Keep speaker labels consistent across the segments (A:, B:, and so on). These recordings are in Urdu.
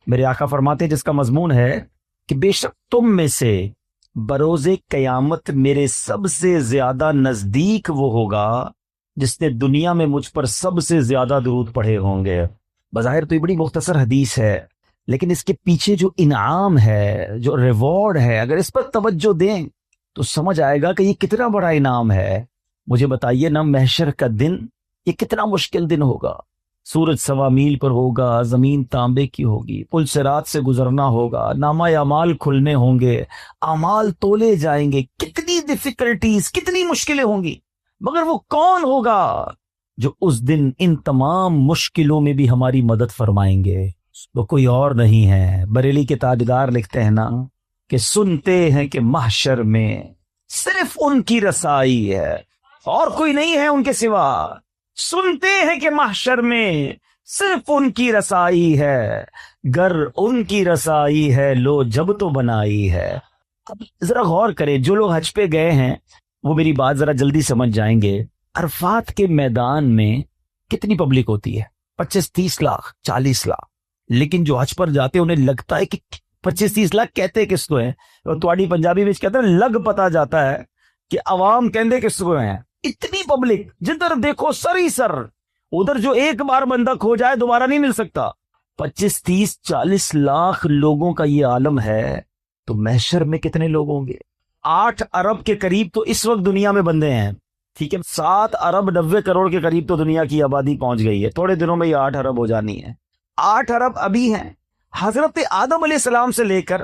A: میرے آقا فرماتے ہیں جس کا مضمون ہے کہ بے شک تم میں سے بروز قیامت میرے سب سے زیادہ نزدیک وہ ہوگا جس نے دنیا میں مجھ پر سب سے زیادہ درود پڑھے ہوں گے۔ بظاہر تو یہ بڑی مختصر حدیث ہے، لیکن اس کے پیچھے جو انعام ہے، جو ریوارڈ ہے، اگر اس پر توجہ دیں تو سمجھ آئے گا کہ یہ کتنا بڑا انعام ہے۔ مجھے بتائیے نا، محشر کا دن یہ کتنا مشکل دن ہوگا۔ سورج 1.25 میل پر ہوگا، زمین تانبے کی ہوگی، پل صراط سے گزرنا ہوگا، نامہ اعمال کھلنے ہوں گے، اعمال تولے جائیں گے، کتنی ڈیفیکلٹیز، کتنی مشکلیں ہوں گی، مگر وہ کون ہوگا جو اس دن ان تمام مشکلوں میں بھی ہماری مدد فرمائیں گے؟ وہ کوئی اور نہیں ہے۔ بریلی کے تاجدار لکھتے ہیں نا کہ سنتے ہیں کہ محشر میں صرف ان کی رسائی ہے اور کوئی نہیں ہے ان کے سوا۔ سنتے ہیں کہ محشر میں صرف ان کی رسائی ہے، گر ان کی رسائی ہے لو جب تو بنائی ہے۔ اب ذرا غور کریں، جو لوگ حج پہ گئے ہیں وہ میری بات ذرا جلدی سمجھ جائیں گے۔ عرفات کے میدان میں کتنی پبلک ہوتی ہے؟ 25-30 لاکھ، 40 لاکھ۔ لیکن جو حج پر جاتے ہیں انہیں لگتا ہے کہ 25-30 لاکھ کہتے کس کو ہیں، تواڈی پنجابی میں کہتے ہیں لگ پتا جاتا ہے کہ عوام کہندے کس کو ہیں۔ اتنی پبلک، جدھر دیکھو سر ہی سر، ادھر جو ایک بار بندہ کھو جائے دوبارہ نہیں مل سکتا۔ 25-30-40 لاکھ لوگوں کا یہ عالم ہے، تو محشر میں کتنے لوگ ہوں گے؟ 8 ارب کے قریب تو اس وقت دنیا میں بندے ہیں، ٹھیک ہے، 7 ارب 90 کروڑ کے قریب تو دنیا کی آبادی پہنچ گئی ہے، تھوڑے دنوں میں یہ 8 ارب ہو جانی ہے۔ 8 ارب ابھی ہیں۔ حضرت آدم علیہ السلام سے لے کر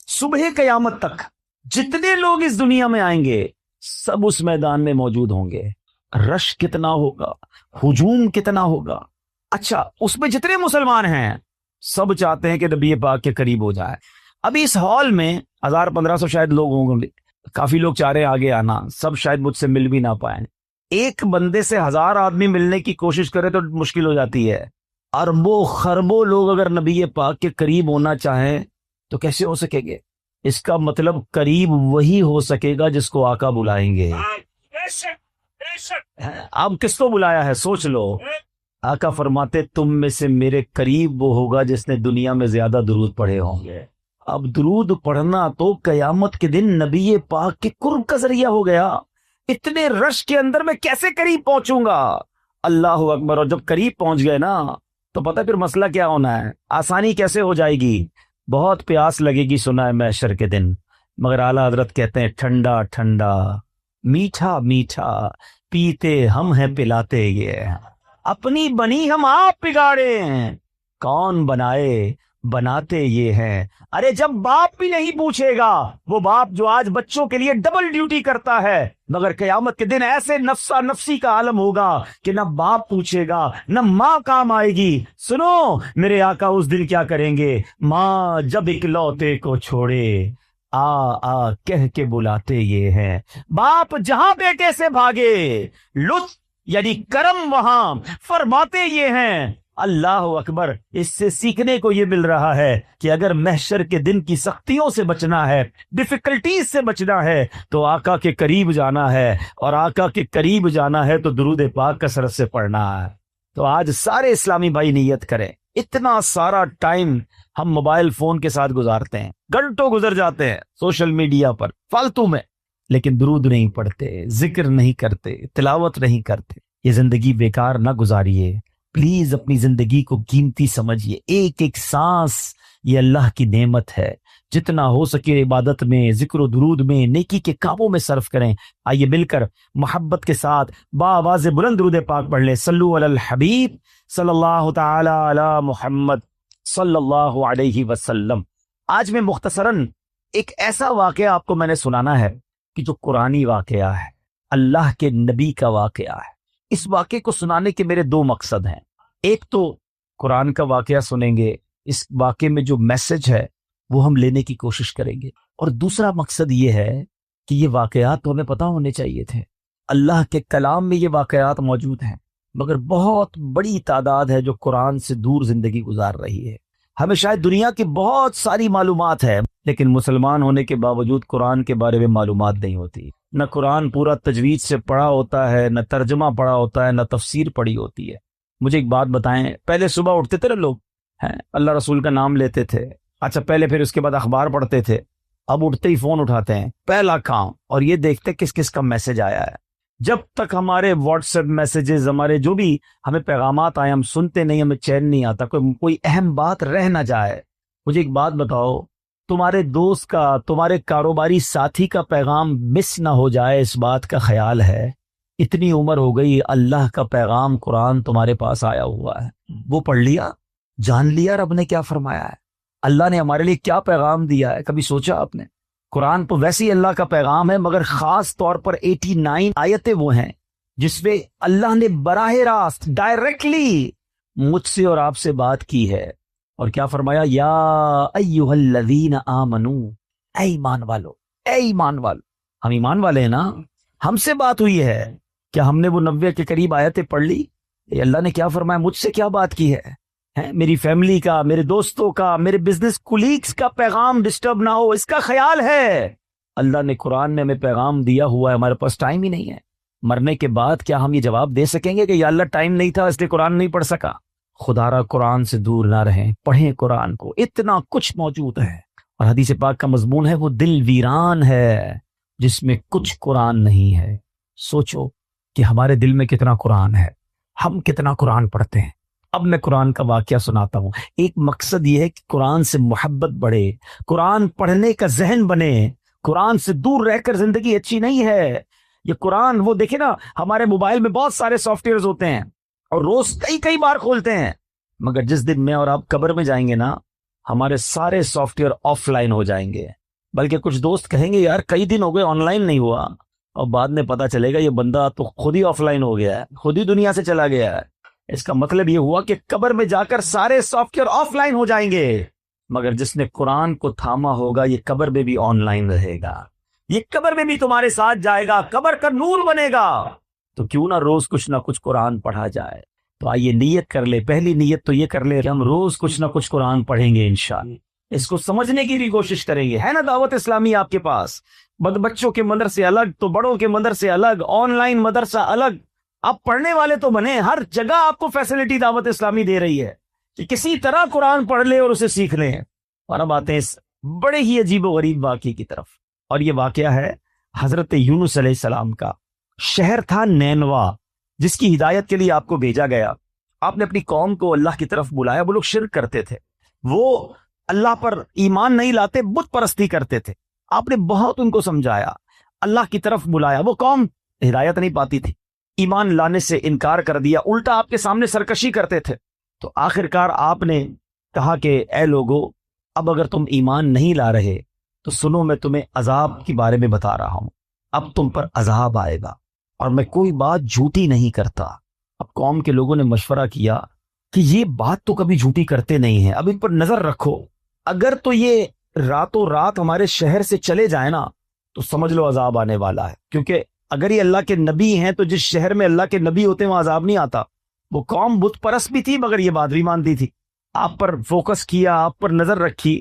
A: صبح قیامت تک جتنے لوگ اس دنیا میں آئیں گے سب اس میدان میں موجود ہوں گے۔ رش کتنا ہوگا، ہجوم کتنا ہوگا۔ اچھا، اس میں جتنے مسلمان ہیں سب چاہتے ہیں کہ نبی پاک کے قریب ہو جائے۔ ابھی اس ہال میں 1000-1500 شاید لوگ ہوں گے، کافی لوگ چاہ رہے ہیں آگے آنا، سب شاید مجھ سے مل بھی نہ پائیں۔ ایک بندے سے 1000 آدمی ملنے کی کوشش کرے تو مشکل ہو جاتی ہے۔ اربوں خربوں لوگ اگر نبی پاک کے قریب ہونا چاہیں تو کیسے ہو سکے گے؟ اس کا مطلب قریب وہی ہو سکے گا جس کو آقا بلائیں گے۔ اب کس کو بلایا ہے سوچ لو۔ آقا فرماتے تم میں سے میرے قریب وہ ہوگا جس نے دنیا میں زیادہ درود پڑھے ہوں گے۔ اب درود پڑھنا تو قیامت کے دن نبی پاک کے قرب کا ذریعہ ہو گیا۔ اتنے رش کے اندر میں کیسے قریب پہنچوں گا؟ اللہ اکبر۔ اور جب قریب پہنچ گئے نا تو پتہ پھر مسئلہ کیا ہونا ہے، آسانی کیسے ہو جائے گی۔ بہت پیاس لگے گی، سنا ہے محشر کے دن، مگر اعلیٰ حضرت کہتے ہیں ٹھنڈا ٹھنڈا میٹھا میٹھا پیتے ہم ہیں پلاتے یہ، اپنی بنی ہم آپ بگاڑے ہیں، کون بنائے بناتے یہ ہیں۔ ارے جب باپ بھی نہیں پوچھے گا، وہ باپ جو آج بچوں کے لیے ڈبل ڈیوٹی کرتا ہے، مگر قیامت کے دن ایسے نفسا نفسی کا عالم ہوگا کہ نہ باپ پوچھے گا نہ ماں کام آئے گی۔ سنو میرے آقا اس دن کیا کریں گے، ماں جب اکلوتے کو چھوڑے آ آ کہہ کے بلاتے یہ ہیں، باپ جہاں بیٹے سے بھاگے لطف یعنی کرم وہاں فرماتے یہ ہیں۔ اللہ اکبر۔ اس سے سیکھنے کو یہ مل رہا ہے کہ اگر محشر کے دن کی سختیوں سے بچنا ہے، ڈیفیکلٹیز سے بچنا ہے، تو آقا کے قریب جانا ہے، اور آقا کے قریب جانا ہے تو درود پاک کثرت سے پڑھنا ہے۔ تو آج سارے اسلامی بھائی نیت کریں۔ اتنا سارا ٹائم ہم موبائل فون کے ساتھ گزارتے ہیں، گھنٹوں گزر جاتے ہیں سوشل میڈیا پر فالتو میں، لیکن درود نہیں پڑھتے، ذکر نہیں کرتے، تلاوت نہیں کرتے۔ یہ زندگی بیکار نہ گزاریے، پلیز اپنی زندگی کو قیمتی سمجھیے۔ ایک ایک سانس یہ اللہ کی نعمت ہے، جتنا ہو سکے عبادت میں، ذکر و درود میں، نیکی کے کاموں میں صرف کریں۔ آئیے مل کر محبت کے ساتھ بآواز بلند درود پاک پڑھ لیں۔ صلو علی الحبیب صلی اللہ تعالی علی محمد صلی اللہ علیہ وسلم۔ آج میں مختصراً ایک ایسا واقعہ آپ کو میں نے سنانا ہے کہ جو قرآنی واقعہ ہے، اللہ کے نبی کا واقعہ ہے۔ اس واقعے کو سنانے کے میرے 2 مقصد ہیں۔ ایک تو قرآن کا واقعہ سنیں گے، اس واقعے میں جو میسج ہے وہ ہم لینے کی کوشش کریں گے، اور دوسرا مقصد یہ ہے کہ یہ واقعات تو ہمیں پتہ ہونے چاہیے تھے۔ اللہ کے کلام میں یہ واقعات موجود ہیں، مگر بہت بڑی تعداد ہے جو قرآن سے دور زندگی گزار رہی ہے۔ ہمیں شاید دنیا کی بہت ساری معلومات ہے، لیکن مسلمان ہونے کے باوجود قرآن کے بارے میں معلومات نہیں ہوتی۔ نہ قرآن پورا تجوید سے پڑھا ہوتا ہے، نہ ترجمہ پڑھا ہوتا ہے، نہ تفسیر پڑھی ہوتی ہے۔ مجھے ایک بات بتائیں، پہلے صبح اٹھتے تھے نا لوگ، ہیں، اللہ رسول کا نام لیتے تھے، اچھا پہلے پھر اس کے بعد اخبار پڑھتے تھے، اب اٹھتے ہی فون اٹھاتے ہیں پہلا کام، اور یہ دیکھتے کس کس کا میسج آیا ہے۔ جب تک ہمارے واٹس ایپ میسیجز، ہمارے جو بھی ہمیں پیغامات آئے ہم سنتے نہیں، ہمیں چین نہیں آتا، کوئی اہم بات رہ نہ جائے۔ مجھے ایک بات بتاؤ، تمہارے دوست کا، تمہارے کاروباری ساتھی کا پیغام مس نہ ہو جائے، اس بات کا خیال ہے؟ اتنی عمر ہو گئی، اللہ کا پیغام قرآن تمہارے پاس آیا ہوا ہے، وہ پڑھ لیا، جان لیا رب نے کیا فرمایا ہے، اللہ نے ہمارے لیے کیا پیغام دیا ہے؟ کبھی سوچا آپ نے؟ قرآن تو ویسے ہی اللہ کا پیغام ہے، مگر خاص طور پر 89 آیتیں وہ ہیں جس میں اللہ نے براہ راست ڈائریکٹلی مجھ سے اور آپ سے بات کی ہے، اور کیا فرمایا؟ یا ایھا الذین آمنو، اے ایمان والو، اے ایمان والو، ہم ایمان والے ہیں نا، ہم سے بات ہوئی ہے، کیا ہم نے وہ 90 کے قریب آیتیں پڑھ لی؟ یہ اللہ نے کیا فرمایا، مجھ سے کیا بات کی ہے؟ میری فیملی کا، میرے دوستوں کا، میرے بزنس کولیگز کا پیغام ڈسٹرب نہ ہو، اس کا خیال ہے۔ اللہ نے قرآن میں ہمیں پیغام دیا ہوا ہے، ہمارے پاس ٹائم ہی نہیں ہے۔ مرنے کے بعد کیا ہم یہ جواب دے سکیں گے کہ یا اللہ ٹائم نہیں تھا اس لیے قرآن نہیں پڑھ سکا؟ خدا را قرآن سے دور نہ رہیں، پڑھیں قرآن کو، اتنا کچھ موجود ہے۔ اور حدیث پاک کا مضمون ہے وہ دل ویران ہے جس میں کچھ قرآن نہیں ہے۔ سوچو کہ ہمارے دل میں کتنا قرآن ہے، ہم کتنا قرآن پڑھتے ہیں۔ اب میں قرآن کا واقعہ سناتا ہوں۔ ایک مقصد یہ ہے کہ قرآن سے محبت بڑھے، قرآن پڑھنے کا ذہن بنے۔ قرآن سے دور رہ کر زندگی اچھی نہیں ہے۔ یہ قرآن، وہ دیکھیں نا، ہمارے موبائل میں بہت سارے سافٹ ویئرز ہوتے ہیں اور روز کئی بار کھولتے ہیں، مگر جس دن میں اور آپ قبر میں جائیں گے نا، ہمارے سارے سافٹ ویئر آف لائن ہو جائیں گے۔ بلکہ کچھ دوست کہیں گے یار کئی دن ہو گئے آن لائن نہیں ہوا، اور بعد میں پتا چلے گا یہ بندہ تو خود ہی آف لائن ہو گیا ہے، خود ہی دنیا سے چلا گیا ہے۔ اس کا مطلب یہ ہوا کہ قبر میں جا کر سارے سافٹ ویئر آف لائن ہو جائیں گے، مگر جس نے قرآن کو تھاما ہوگا یہ قبر میں بھی آن لائن رہے گا، یہ قبر میں بھی تمہارے ساتھ جائے گا، قبر کا نور بنے گا۔ تو کیوں نہ روز کچھ نہ کچھ قرآن پڑھا جائے؟ تو آئیے نیت کر لے، پہلی نیت تو یہ کر لے کہ ہم روز کچھ نہ کچھ قرآن پڑھیں گے انشاءاللہ، اس کو سمجھنے کی بھی کوشش کریں گے۔ ہے نا دعوت اسلامی آپ کے پاس، بچوں کے مدرسے الگ تو بڑوں کے مدرسے الگ، آن لائن مدرسہ الگ، آپ پڑھنے والے تو بنے، ہر جگہ آپ کو فیسلٹی دعوت اسلامی دے رہی ہے کہ کسی طرح قرآن پڑھ لے اور اسے سیکھ لیں۔ اور اب آتے ہیں اس بڑے ہی عجیب و غریب واقعے کی طرف، اور یہ واقعہ ہے حضرت یونس علیہ السلام کا۔ شہر تھا نینوا جس کی ہدایت کے لیے آپ کو بھیجا گیا۔ آپ نے اپنی قوم کو اللہ کی طرف بلایا، وہ لوگ شرک کرتے تھے، وہ اللہ پر ایمان نہیں لاتے، بت پرستی کرتے تھے۔ آپ نے بہت ان کو سمجھایا، اللہ کی طرف بلایا، وہ قوم ہدایت نہیں پاتی تھی، ایمان لانے سے انکار کر دیا، الٹا آپ کے سامنے سرکشی کرتے تھے۔ تو آخرکار آپ نے کہا کہ اے لوگو، اب اگر تم ایمان نہیں لا رہے تو سنو، میں تمہیں عذاب کے بارے میں بتا رہا ہوں، اب تم پر عذاب آئے گا، اور میں کوئی بات جھوٹی نہیں کرتا۔ اب قوم کے لوگوں نے مشورہ کیا کہ یہ بات تو کبھی جھوٹی کرتے نہیں ہیں، اب ان پر نظر رکھو، اگر تو یہ راتوں رات ہمارے شہر سے چلے جائیں نا تو سمجھ لو عذاب آنے والا ہے، کیونکہ اگر یہ اللہ کے نبی ہیں تو جس شہر میں اللہ کے نبی ہوتے ہیں وہاں عذاب نہیں آتا۔ وہ قوم بت پرست بھی تھی مگر یہ بات بھی مانتی تھی۔ آپ پر فوکس کیا، آپ پر نظر رکھی،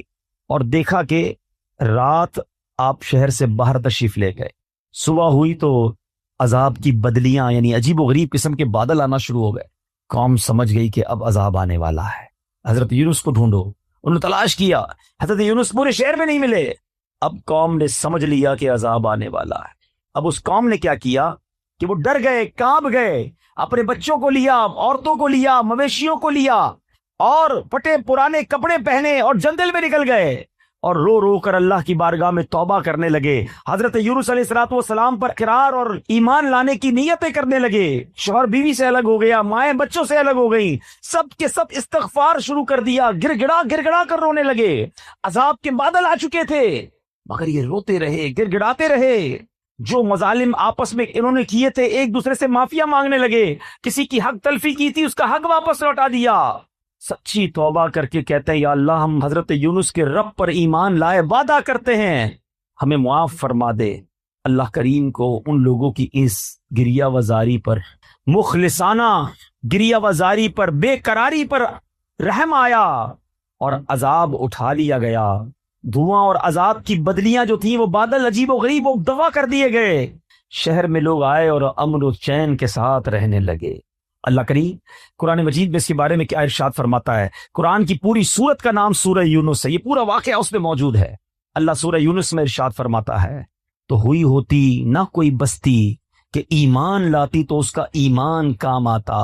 A: اور دیکھا کہ رات آپ شہر سے باہر تشریف لے گئے، صبح ہوئی تو عذاب کی بدلیاں یعنی عجیب و غریب قسم کے بادل آنا شروع ہو گئے۔ قوم سمجھ گئی کہ اب عذاب آنے والا ہے، حضرت یونس کو ڈھونڈو۔ انہوں نے تلاش کیا، حضرت یونس پورے شہر میں نہیں ملے۔ اب قوم نے سمجھ لیا کہ عذاب آنے والا ہے۔ اب اس قوم نے کیا کیا کہ وہ ڈر گئے، کانپ گئے، اپنے بچوں کو لیا، عورتوں کو لیا، مویشیوں کو لیا، اور پھٹے پرانے کپڑے پہنے اور جنگل میں نکل گئے، اور رو رو کر اللہ کی بارگاہ میں توبہ کرنے لگے۔ حضرت یونس علیہ السلام پر اقرار اور ایمان لانے کی نیتیں کرنے لگے۔ شوہر بیوی سے الگ ہو گیا، مائیں بچوں سے الگ ہو گئیں، سب کے سب استغفار شروع کر دیا، گر گڑا کر رونے لگے۔ عذاب کے بادل آ چکے تھے مگر یہ روتے رہے، گر گڑاتے رہے۔ جو مظالم آپس میں انہوں نے کیے تھے، ایک دوسرے سے معافیا مانگنے لگے، کسی کی حق تلفی کی تھی اس کا حق واپس لوٹا دیا۔ سچی توبہ کر کے کہتے ہیں یا اللہ، ہم حضرت یونس کے رب پر ایمان لائے، وعدہ کرتے ہیں ہمیں معاف فرما دے۔ اللہ کریم کو ان لوگوں کی اس گریہ وزاری پر، مخلصانہ گریہ وزاری پر، بے قراری پر رحم آیا اور عذاب اٹھا لیا گیا۔ دھواں اور عذاب کی بدلیاں جو تھیں، وہ بادل عجیب و غریب وہ دفع کر دیے گئے۔ شہر میں لوگ آئے اور امن و چین کے ساتھ رہنے لگے۔ اللہ کریم قرآن مجید میں اس کے بارے میں کیا ارشاد فرماتا ہے؟ قرآن کی پوری سورت کا نام سورہ یونس ہے، یہ پورا واقعہ اس میں موجود ہے۔ اللہ سورہ یونس میں ارشاد فرماتا ہے، تو ہوئی ہوتی نہ کوئی بستی کہ ایمان لاتی تو اس کا ایمان کام آتا۔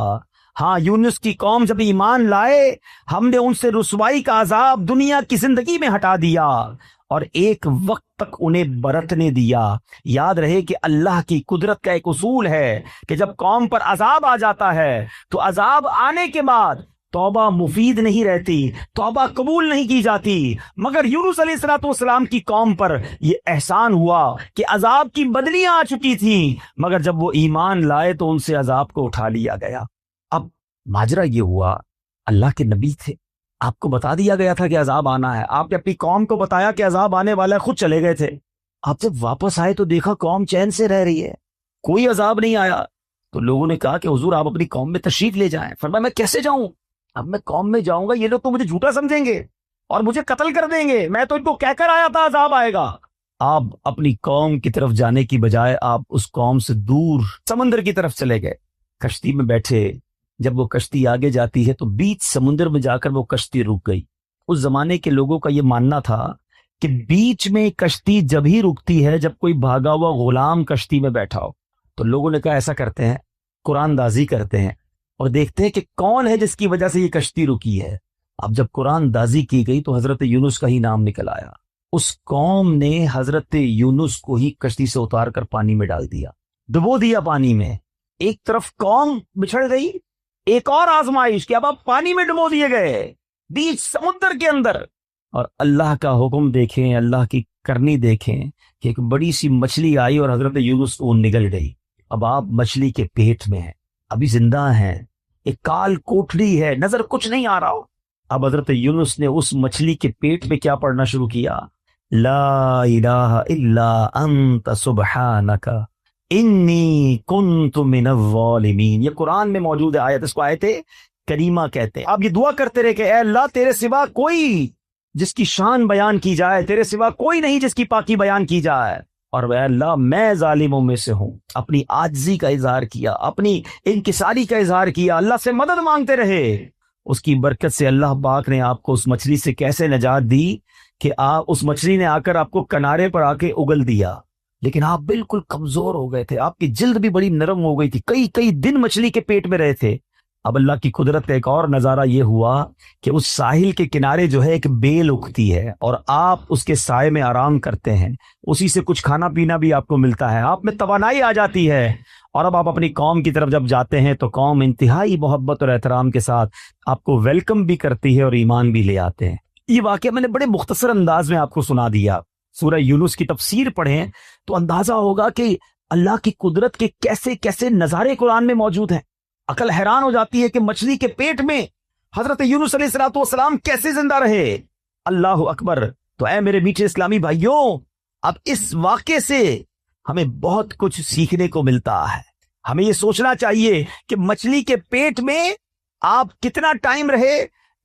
A: ہاں، یونس کی قوم جب ایمان لائے، ہم نے ان سے رسوائی کا عذاب دنیا کی زندگی میں ہٹا دیا اور ایک وقت تک انہیں برتنے دیا۔ یاد رہے کہ اللہ کی قدرت کا ایک اصول ہے کہ جب قوم پر عذاب آ جاتا ہے تو عذاب آنے کے بعد توبہ مفید نہیں رہتی، توبہ قبول نہیں کی جاتی۔ مگر یونس علیہ الصلوۃ والسلام کی قوم پر یہ احسان ہوا کہ عذاب کی بدلیاں آ چکی تھیں، مگر جب وہ ایمان لائے تو ان سے عذاب کو اٹھا لیا گیا۔ اب ماجرا یہ ہوا، اللہ کے نبی تھے، آپ کو بتا دیا گیا تھا کہ عذاب آنا ہے، آپ نے اپنی قوم کو بتایا کہ عذاب آنے والا ہے، خود چلے گئے تھے۔ آپ جب واپس آئے تو دیکھا قوم چین سے رہ رہی ہے، کوئی عذاب نہیں آیا۔ تو لوگوں نے کہا کہ حضور آپ اپنی قوم میں تشریف لے جائیں۔ فرمایا میں کیسے جاؤں؟ اب میں قوم میں جاؤں گا، یہ لوگ تو مجھے جھوٹا سمجھیں گے اور مجھے قتل کر دیں گے، میں تو ان کو کہہ کر آیا تھا عذاب آئے گا۔ آپ اپنی قوم کی طرف جانے کی بجائے آپ اس قوم سے دور سمندر کی طرف چلے گئے، کشتی میں بیٹھے۔ جب وہ کشتی آگے جاتی ہے تو بیچ سمندر میں جا کر وہ کشتی رک گئی۔ اس زمانے کے لوگوں کا یہ ماننا تھا کہ بیچ میں کشتی جب ہی رکتی ہے جب کوئی بھاگا ہوا غلام کشتی میں بیٹھا ہو۔ تو لوگوں نے کہا ایسا کرتے ہیں، قرآن دازی کرتے ہیں اور دیکھتے ہیں کہ کون ہے جس کی وجہ سے یہ کشتی رکی ہے۔ اب جب قرآن دازی کی گئی تو حضرت یونس کا ہی نام نکل آیا۔ اس قوم نے حضرت یونس کو ہی کشتی سے اتار کر پانی میں ڈال دیا، ڈبو دیا پانی میں۔ ایک طرف قوم بچھڑ گئی، ایک اور آزمائش کہ اب آپ پانی میں ڈبو دیے گئے بیچ سمندر کے اندر۔ اور اللہ کا حکم دیکھیں، اللہ کی کرنی دیکھیں کہ ایک بڑی سی مچھلی آئی اور حضرت یونس کو نگل گئی۔ اب آپ مچھلی کے پیٹ میں ہیں، ابھی زندہ ہیں، ایک کال کوٹڑی ہے، نظر کچھ نہیں آ رہا ہو۔ اب حضرت یونس نے اس مچھلی کے پیٹ میں کیا پڑھنا شروع کیا؟ لا الہ الا انت سبحانک انی کنت من الظالمین۔ یہ قرآن میں موجود ہے آیت، اس کو آیت کریمہ کہتے ہیں۔ آپ یہ دعا کرتے رہے کہ اے اللہ تیرے سوا کوئی جس کی شان بیان کی جائے، تیرے سوا کوئی نہیں جس کی پاکی بیان کی جائے، اور اے اللہ میں ظالموں میں سے ہوں۔ اپنی عاجزی کا اظہار کیا، اپنی انکساری کا اظہار کیا، اللہ سے مدد مانگتے رہے۔ اس کی برکت سے اللہ پاک نے آپ کو اس مچھلی سے کیسے نجات دی کہ آپ اس مچھلی نے آ کر آپ کو کنارے پر آ کے اگل دیا، لیکن آپ بالکل کمزور ہو گئے تھے، آپ کی جلد بھی بڑی نرم ہو گئی تھی، کئی دن مچھلی کے پیٹ میں رہے تھے۔ اب اللہ کی قدرت کا ایک اور نظارہ یہ ہوا کہ اس ساحل کے کنارے جو ہے ایک بیل اگتی ہے اور آپ اس کے سائے میں آرام کرتے ہیں، اسی سے کچھ کھانا پینا بھی آپ کو ملتا ہے، آپ میں توانائی آ جاتی ہے۔ اور اب آپ اپنی قوم کی طرف جب جاتے ہیں تو قوم انتہائی محبت اور احترام کے ساتھ آپ کو ویلکم بھی کرتی ہے اور ایمان بھی لے آتے ہیں۔ یہ واقعہ میں نے بڑے مختصر انداز میں آپ کو سنا دیا۔ سورہ یونس کی تفسیر پڑھیں تو اندازہ ہوگا کہ اللہ کی قدرت کے کیسے کیسے نظارے قرآن میں موجود ہیں۔ عقل حیران ہو جاتی ہے کہ مچھلی کے پیٹ میں حضرت یونس علیہ الصلوۃ والسلام کیسے زندہ رہے۔ اللہ اکبر۔ تو اے میرے میٹھے اسلامی بھائیوں، اب اس واقعے سے ہمیں بہت کچھ سیکھنے کو ملتا ہے۔ ہمیں یہ سوچنا چاہیے کہ مچھلی کے پیٹ میں آپ کتنا ٹائم رہے۔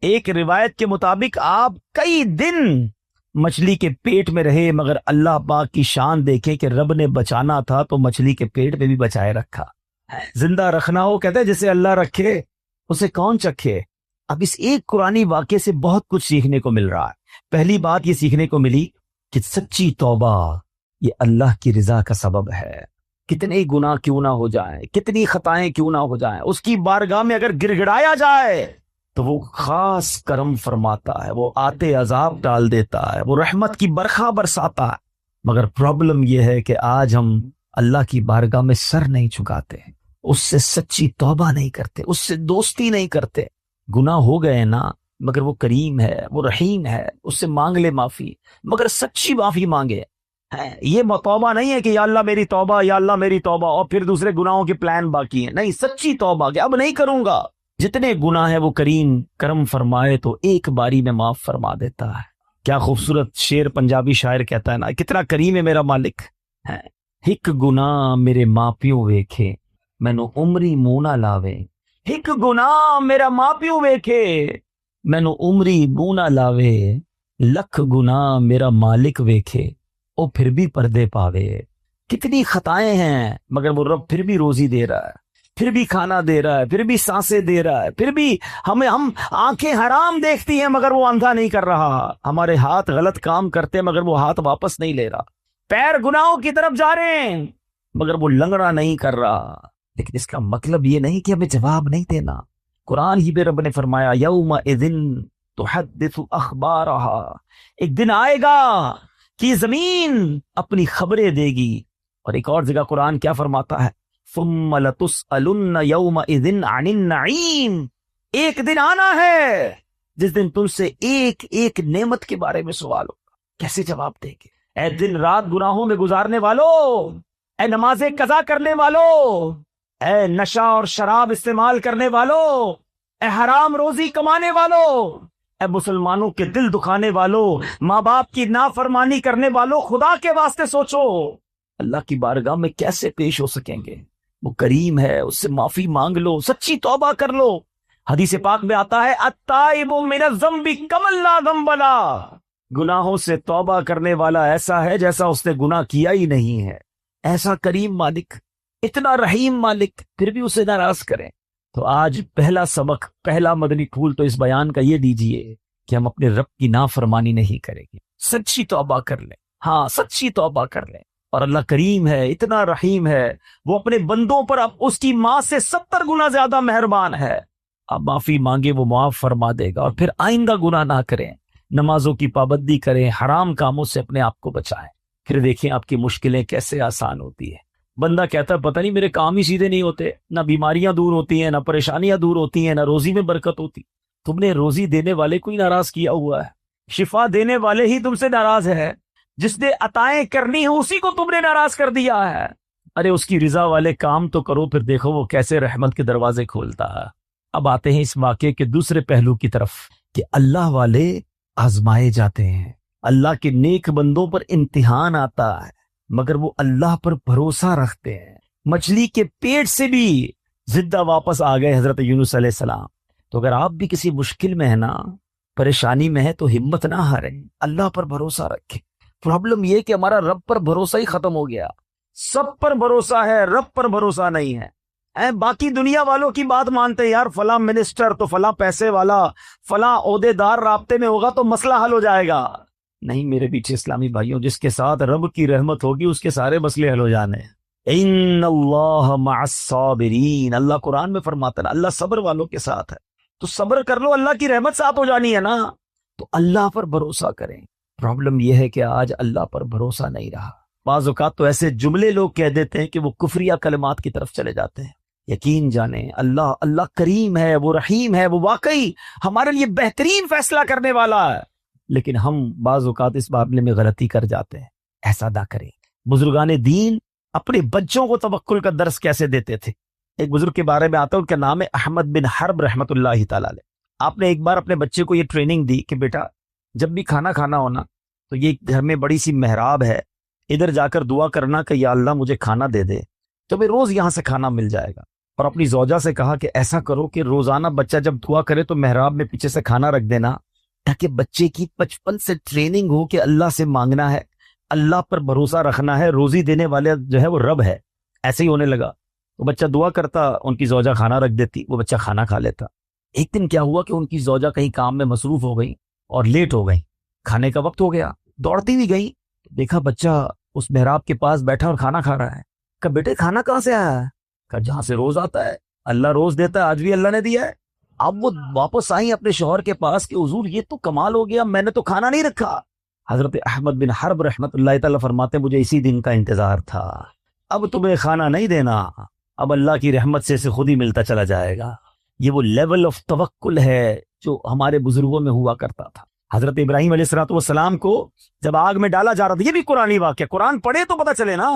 A: ایک روایت کے مطابق آپ کئی دن مچھلی کے پیٹ میں رہے، مگر اللہ پاک کی شان دیکھیں کہ رب نے بچانا تھا تو مچھلی کے پیٹ میں بھی بچائے رکھا۔ زندہ رکھنا ہو کہتے ہیں جسے اللہ رکھے اسے کون چکھے۔ اب اس ایک قرآنی واقعے سے بہت کچھ سیکھنے کو مل رہا ہے۔ پہلی بات یہ سیکھنے کو ملی کہ سچی توبہ یہ اللہ کی رضا کا سبب ہے۔ کتنے گناہ کیوں نہ ہو جائیں، کتنی خطائیں کیوں نہ ہو جائیں، اس کی بارگاہ میں اگر گر گڑایا جائے تو وہ خاص کرم فرماتا ہے، وہ آتے عذاب ڈال دیتا ہے، وہ رحمت کی برکھا برساتا ہے۔ مگر پرابلم یہ ہے کہ آج ہم اللہ کی بارگاہ میں سر نہیں جھکاتے، اس سے سچی توبہ نہیں کرتے، اس سے دوستی نہیں کرتے۔ گناہ ہو گئے نا، مگر وہ کریم ہے، وہ رحیم ہے، اس سے مانگ لے معافی، مگر سچی معافی مانگے۔ یہ توبہ نہیں ہے کہ یا اللہ میری توبہ، یا اللہ میری توبہ، اور پھر دوسرے گناہوں کے پلان باقی ہیں۔ نہیں، سچی توبہ کہ اب نہیں کروں گا۔ جتنے گناہ ہیں وہ کریم کرم فرمائے تو ایک باری میں معاف فرما دیتا ہے۔ کیا خوبصورت شعر پنجابی شاعر کہتا ہے نا، کتنا کریم ہے میرا مالک۔ ہک گناہ میرے ماں پیو ویکھے مینو عمری منہ نہ لاوے۔ ہک گناہ میرا ماں پیو ویکھے مینو عمری منہ نہ لاوے، لکھ گناہ میرا مالک ویکھے او پھر بھی پردے پاوے۔ کتنی خطائیں ہیں مگر وہ رب پھر بھی روزی دے رہا ہے، پھر بھی کھانا دے رہا ہے، پھر بھی سانسیں دے رہا ہے، پھر بھی ہم آنکھیں حرام دیکھتی ہیں مگر وہ اندھا نہیں کر رہا، ہمارے ہاتھ غلط کام کرتے ہیں مگر وہ ہاتھ واپس نہیں لے رہا، پیر گناہوں کی طرف جا رہے ہیں مگر وہ لنگڑا نہیں کر رہا۔ لیکن اس کا مطلب یہ نہیں کہ ہمیں جواب نہیں دینا۔ قرآن ہی میں رب نے فرمایا یومئذ تحدث اخبارہا، ایک دن آئے گا کہ زمین اپنی خبریں دے گی۔ اور ایک اور جگہ قرآن کیا فرماتا ہے، ثم لتسألن یومئذ عن النعیم، ایک دن آنا ہے جس دن تم سے ایک ایک نعمت کے بارے میں سوال ہوگا، کیسے جواب دیں گے؟ اے دن رات گناہوں میں گزارنے والو، اے نمازیں قضا کرنے والو، اے نشہ اور شراب استعمال کرنے والو، اے حرام روزی کمانے والو، اے مسلمانوں کے دل دکھانے والو، ماں باپ کی نافرمانی کرنے والو، خدا کے واسطے سوچو اللہ کی بارگاہ میں کیسے پیش ہو سکیں گے؟ وہ کریم ہے، اس سے معافی مانگ لو، سچی توبہ کر لو۔ حدیث پاک میں آتا ہے التائب من الذنب کمن لا ذنب لہ، گناہوں سے توبہ کرنے والا ایسا ہے جیسا اس نے گناہ کیا ہی نہیں ہے۔ ایسا کریم مالک، اتنا رحیم مالک، پھر بھی اسے ناراض کریں۔ تو آج پہلا سبق، پہلا مدنی پھول تو اس بیان کا یہ دیجئے کہ ہم اپنے رب کی نافرمانی نہیں کریں گے، سچی توبہ کر لیں، ہاں سچی توبہ کر لیں۔ اور اللہ کریم ہے، اتنا رحیم ہے، وہ اپنے بندوں پر اب اس کی ماں سے 70 گنا زیادہ مہربان ہے۔ آپ معافی مانگے وہ معاف فرما دے گا، اور پھر آئندہ گناہ نہ کریں، نمازوں کی پابندی کریں، حرام کاموں سے اپنے آپ کو بچائیں، پھر دیکھیں آپ کی مشکلیں کیسے آسان ہوتی ہیں۔ بندہ کہتا ہے پتہ نہیں میرے کام ہی سیدھے نہیں ہوتے، نہ بیماریاں دور ہوتی ہیں، نہ پریشانیاں دور ہوتی ہیں، نہ روزی میں برکت ہوتی۔ تم نے روزی دینے والے کو ہی ناراض کیا ہوا ہے، شفا دینے والے ہی تم سے ناراض ہے، جس نے عطائیں کرنی ہیں اسی کو تم نے ناراض کر دیا ہے۔ ارے اس کی رضا والے کام تو کرو، پھر دیکھو وہ کیسے رحمت کے دروازے کھولتا ہے۔ اب آتے ہیں اس واقعے کے دوسرے پہلو کی طرف کہ اللہ والے آزمائے جاتے ہیں، اللہ کے نیک بندوں پر امتحان آتا ہے مگر وہ اللہ پر بھروسہ رکھتے ہیں۔ مچھلی کے پیٹ سے بھی زندہ واپس آ گئے حضرت یونس علیہ السلام۔ تو اگر آپ بھی کسی مشکل میں ہے نا، پریشانی میں ہے، تو ہمت نہ ہاریں، اللہ پر بھروسہ رکھیں۔ پرابلم یہ کہ ہمارا رب پر بھروسہ ہی ختم ہو گیا، سب پر بھروسہ ہے، رب پر بھروسہ نہیں ہے۔ باقی دنیا والوں کی بات مانتے ہیں، یار فلاں منسٹر تو فلاں پیسے والا، فلاں عہدے دار رابطے میں ہوگا تو مسئلہ حل ہو جائے گا۔ نہیں میرے پیچھے اسلامی بھائیوں، جس کے ساتھ رب کی رحمت ہوگی اس کے سارے مسئلے حل ہو جانے ہیں۔ ان اللہ مع الصابرین، اللہ قرآن میں فرماتا ہے اللہ صبر والوں کے ساتھ ہے، تو صبر کر لو، اللہ کی رحمت ساتھ ہو جانی ہے نا۔ تو اللہ پر بھروسہ کریں۔ پرابلم یہ ہے کہ آج اللہ پر بھروسہ نہیں رہا۔ بعض اوقات تو ایسے جملے لوگ کہہ دیتے ہیں کہ وہ کفریہ کلمات کی طرف چلے جاتے ہیں۔ یقین جانیں اللہ کریم ہے، وہ رحیم ہے، وہ واقعی ہمارے لیے بہترین فیصلہ کرنے والا ہے، لیکن ہم بعض اوقات اس معاملے میں غلطی کر جاتے ہیں۔ ایسا نہ کریں۔ بزرگان دین اپنے بچوں کو توکل کا درس کیسے دیتے تھے؟ ایک بزرگ کے بارے میں آتا ہے، ان کا نام ہے احمد بن حرب رحمۃ اللہ تعالی علیہ۔ آپ نے ایک بار اپنے بچے کو یہ ٹریننگ دی کہ بیٹا جب بھی کھانا کھانا ہونا تو یہ گھر میں بڑی سی محراب ہے، ادھر جا کر دعا کرنا کہ یا اللہ مجھے کھانا دے دے، تو میں روز یہاں سے کھانا مل جائے گا۔ اور اپنی زوجہ سے کہا کہ ایسا کرو کہ روزانہ بچہ جب دعا کرے تو محراب میں پیچھے سے کھانا رکھ دینا، تاکہ بچے کی بچپن سے ٹریننگ ہو کہ اللہ سے مانگنا ہے، اللہ پر بھروسہ رکھنا ہے، روزی دینے والے جو ہے وہ رب ہے۔ ایسے ہی ہونے لگا، وہ بچہ دعا کرتا، ان کی زوجہ کھانا رکھ دیتی، وہ بچہ کھانا کھا لیتا۔ ایک دن کیا ہوا کہ ان کی زوجہ کہیں کام میں مصروف ہو گئی اور لیٹ ہو گئی، کھانے کا وقت ہو گیا، دوڑتی بھی گئی، دیکھا بچہ اس محراب کے پاس بیٹھا اور کھانا کھا رہا ہے۔ کہا بیٹے کھانا کہاں سے آیا ہے؟ کہا جہاں سے روز آتا ہے، اللہ روز دیتا ہے، آج بھی اللہ نے دیا ہے۔ اب وہ واپس آئیں اپنے شوہر کے پاس کہ حضور یہ تو کمال ہو گیا، میں نے تو کھانا نہیں رکھا۔ حضرت احمد بن حرب رحمۃ اللہ تعالی فرماتے مجھے اسی دن کا انتظار تھا، اب تمہیں کھانا نہیں دینا، اب اللہ کی رحمت سے اسے خود ہی ملتا چلا جائے گا۔ یہ وہ لیول آف توکل ہے جو ہمارے بزرگوں میں ہوا کرتا تھا۔ حضرت ابراہیم علیہ الصلوۃ والسلام کو جب آگ میں ڈالا جا رہا تھا، یہ بھی قرآنی واقعہ، قرآن پڑھے تو پتہ چلے نا،